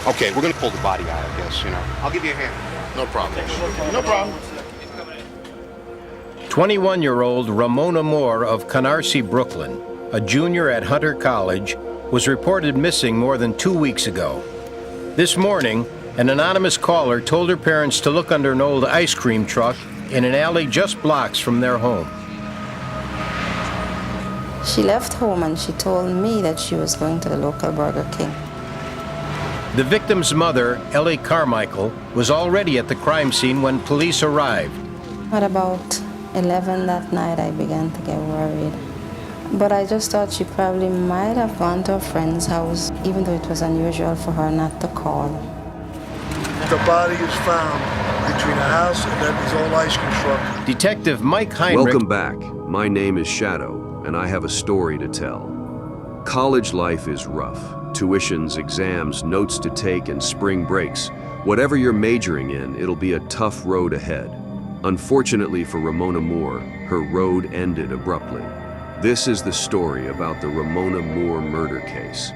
Okay, we're gonna pull the body out, I guess, you know. I'll give you a hand. No problem. No problem. 21-year-old Ramona Moore of Canarsie, Brooklyn, a junior at Hunter College, was reported missing more than 2 weeks ago. This morning, an anonymous caller told her parents to look under an old ice cream truck in an alley just blocks from their home. She left home and she told me that she was going to the local Burger King. The victim's mother, Ellie Carmichael, was already at the crime scene when police arrived. At about 11 that night, I began to get worried. But I just thought she probably might have gone to a friend's house, even though it was unusual for her not to call. The body is found between a house and Eddie's old ice cream truck. Detective Mike Heinrich... Welcome back. My name is Shadow, and I have a story to tell. College life is rough. Tuitions, exams, notes to take, and spring breaks. Whatever you're majoring in, it'll be a tough road ahead. Unfortunately for Ramona Moore, her road ended abruptly. This is the story about the Ramona Moore murder case.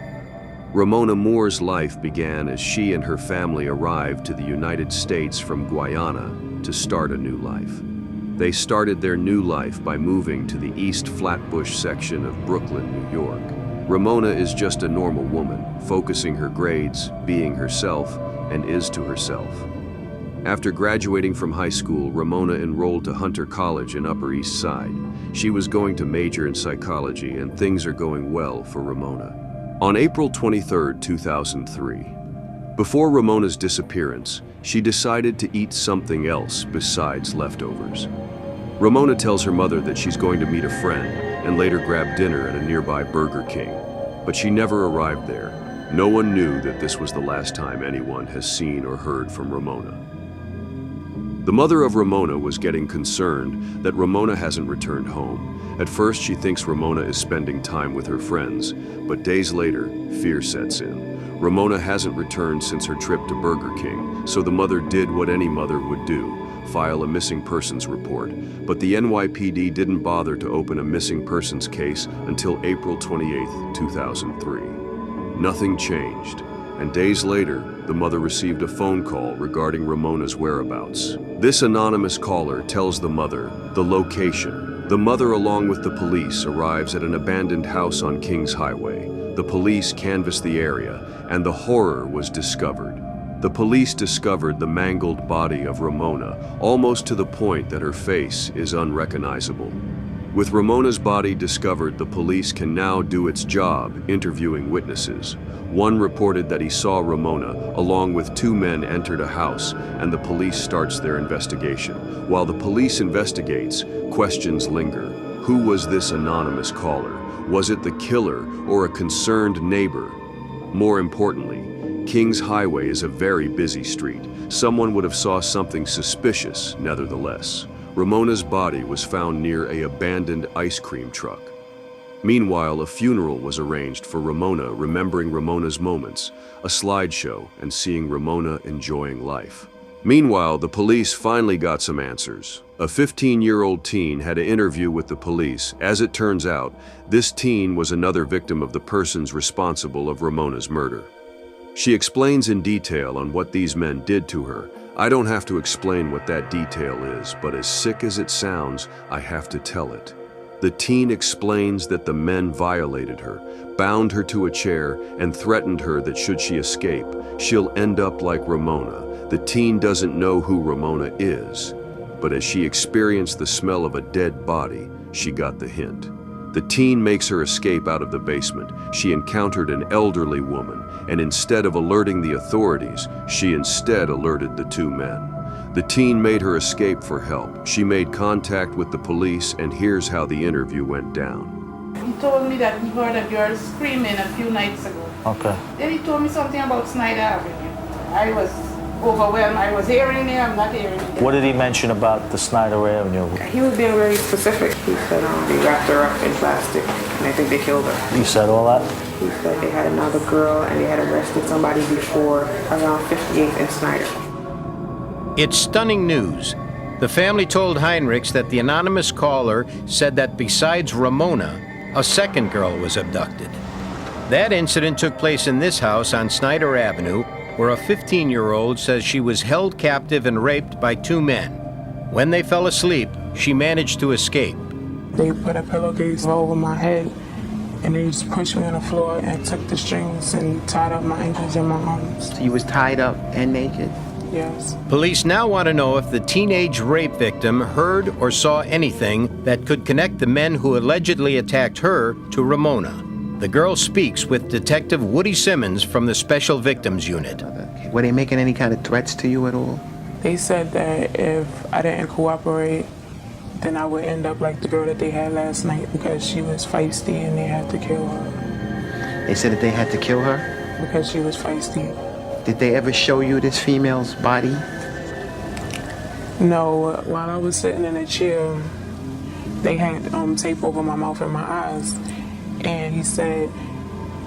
Ramona Moore's life began as she and her family arrived to the United States from Guyana to start a new life. They started their new life by moving to the East Flatbush section of Brooklyn, New York. Ramona is just a normal woman, focusing her grades, being herself, and is to herself. After graduating from high school, Ramona enrolled to Hunter College in Upper East Side. She was going to major in psychology, and things are going well for Ramona. On April 23, 2003, before Ramona's disappearance, she decided to eat something else besides leftovers. Ramona tells her mother that she's going to meet a friend and later grab dinner at a nearby Burger King, but she never arrived there. No one knew that this was the last time anyone has seen or heard from Ramona. The mother of Ramona was getting concerned that Ramona hasn't returned home. At first, she thinks Ramona is spending time with her friends, but days later, fear sets in. Ramona hasn't returned since her trip to Burger King, so the mother did what any mother would do, file a missing persons report. But the NYPD didn't bother to open a missing persons case until April 28, 2003. Nothing changed, and days later, the mother received a phone call regarding Ramona's whereabouts. This anonymous caller tells the mother the location. The mother, along with the police, arrives at an abandoned house on Kings Highway. The police canvassed the area, and the horror was discovered. The police discovered the mangled body of Ramona, almost to the point that her face is unrecognizable. With Ramona's body discovered, the police can now do its job, interviewing witnesses. One reported that he saw Ramona, along with two men, entered a house, and the police starts their investigation. While the police investigates, questions linger. Who was this anonymous caller? Was it the killer or a concerned neighbor? More importantly, Kings Highway is a very busy street. Someone would have saw something suspicious, nevertheless. Ramona's body was found near an abandoned ice cream truck. Meanwhile, a funeral was arranged for Ramona, remembering Ramona's moments, a slideshow, and seeing Ramona enjoying life. Meanwhile, the police finally got some answers. A 15-year-old teen had an interview with the police. As it turns out, this teen was another victim of the persons responsible of Ramona's murder. She explains in detail on what these men did to her. I don't have to explain what that detail is, but as sick as it sounds, I have to tell it. The teen explains that the men violated her, bound her to a chair, and threatened her that should she escape, she'll end up like Ramona. The teen doesn't know who Ramona is, but as she experienced the smell of a dead body, she got the hint. The teen makes her escape out of the basement. She encountered an elderly woman, and instead of alerting the authorities, she instead alerted the two men. The teen made her escape for help. She made contact with the police, and here's how the interview went down. He told me that he heard a girl screaming a few nights ago. Okay. Then he told me something about Snyder Avenue. I was overwhelmed. I was hearing it, I'm not hearing it. What did he mention about the Snyder Avenue? He was being very specific. He said they wrapped her up in plastic, and I think they killed her. You said all that? He said they had another girl, and they had arrested somebody before around 58th and Snyder. It's stunning news. The family told Heinrichs that the anonymous caller said that besides Ramona, a second girl was abducted. That incident took place in this house on Snyder Avenue, where a 15-year-old says she was held captive and raped by two men. When they fell asleep, she managed to escape. They put a pillowcase over my head and they just pushed me on the floor and took the strings and tied up my ankles and my arms. So you was tied up and naked? Yes. Police now want to know if the teenage rape victim heard or saw anything that could connect the men who allegedly attacked her to Ramona. The girl speaks with Detective Woody Simmons from the Special Victims Unit. Were they making any kind of threats to you at all? They said that if I didn't cooperate, then I would end up like the girl that they had last night because she was feisty and they had to kill her. They said that they had to kill her? Because she was feisty. Did they ever show you this female's body? No, while I was sitting in a chair, they had tape over my mouth and my eyes. And he said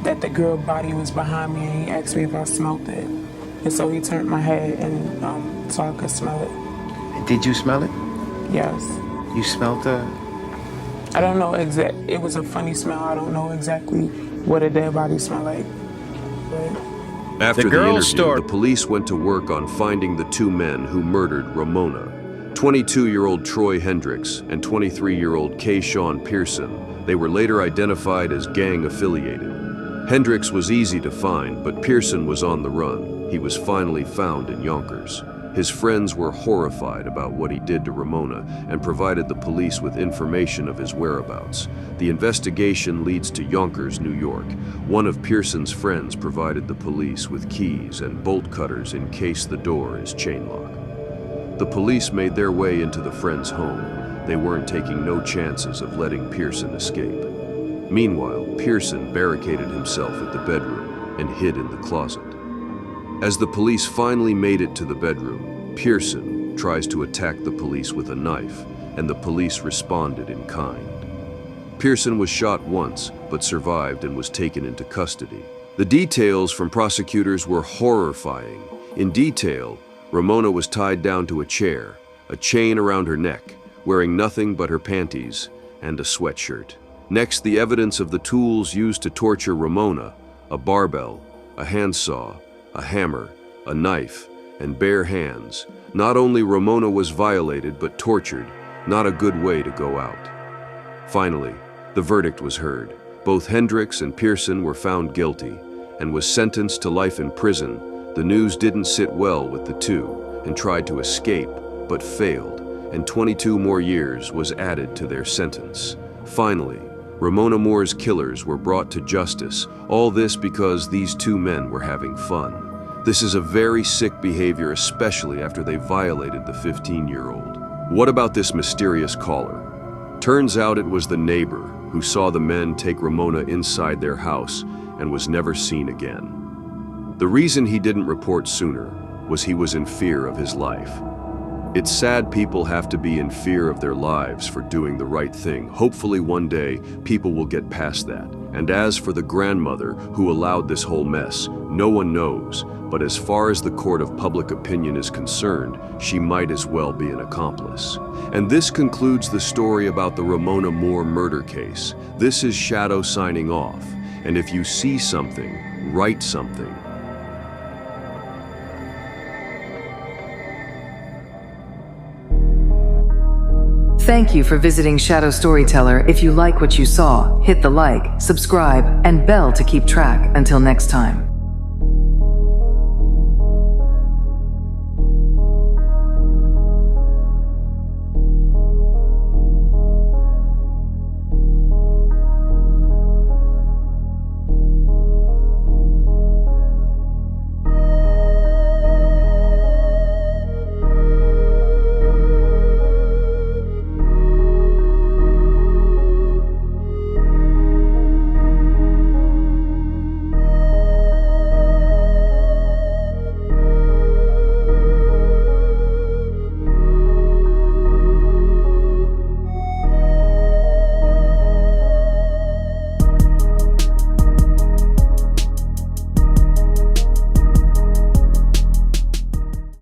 that the girl body was behind me and he asked me if I smelled it. And so he turned my head and so I could smell it. Did you smell it? Yes. You smelled her? I don't know it was a funny smell. I don't know exactly what a dead body smelled like. But After the girl's interview, story. the police went to work on finding the two men who murdered Ramona. 22-year-old Troy Hendricks and 23-year-old Kayshawn Pearson. They were later identified as gang-affiliated. Hendricks was easy to find, but Pearson was on the run. He was finally found in Yonkers. His friends were horrified about what he did to Ramona and provided the police with information of his whereabouts. The investigation leads to Yonkers, New York. One of Pearson's friends provided the police with keys and bolt cutters in case the door is chain locked. The police made their way into the friend's home. They weren't taking no chances of letting Pearson escape. Meanwhile, Pearson barricaded himself at the bedroom and hid in the closet. As the police finally made it to the bedroom, Pearson tries to attack the police with a knife, and the police responded in kind. Pearson was shot once, but survived and was taken into custody. The details from prosecutors were horrifying. In detail, Ramona was tied down to a chair, a chain around her neck, wearing nothing but her panties and a sweatshirt. Next, the evidence of the tools used to torture Ramona, a barbell, a handsaw, a hammer, a knife, and bare hands. Not only Ramona was violated but tortured, not a good way to go out. Finally, the verdict was heard. Both Hendricks and Pearson were found guilty and was sentenced to life in prison. The news didn't sit well with the two and tried to escape but failed, and 22 more years was added to their sentence. Finally, Ramona Moore's killers were brought to justice, all this because these two men were having fun. This is a very sick behavior, especially after they violated the 15-year-old. What about this mysterious caller? Turns out it was the neighbor who saw the men take Ramona inside their house and was never seen again. The reason he didn't report sooner was he was in fear of his life. It's sad people have to be in fear of their lives for doing the right thing. Hopefully one day, people will get past that. And as for the grandmother who allowed this whole mess, no one knows. But as far as the court of public opinion is concerned, she might as well be an accomplice. And this concludes the story about the Ramona Moore murder case. This is Shadow signing off. And if you see something, write something. Thank you for visiting Shadow Storyteller. If you like what you saw, hit the like, subscribe, and bell to keep track. Until next time.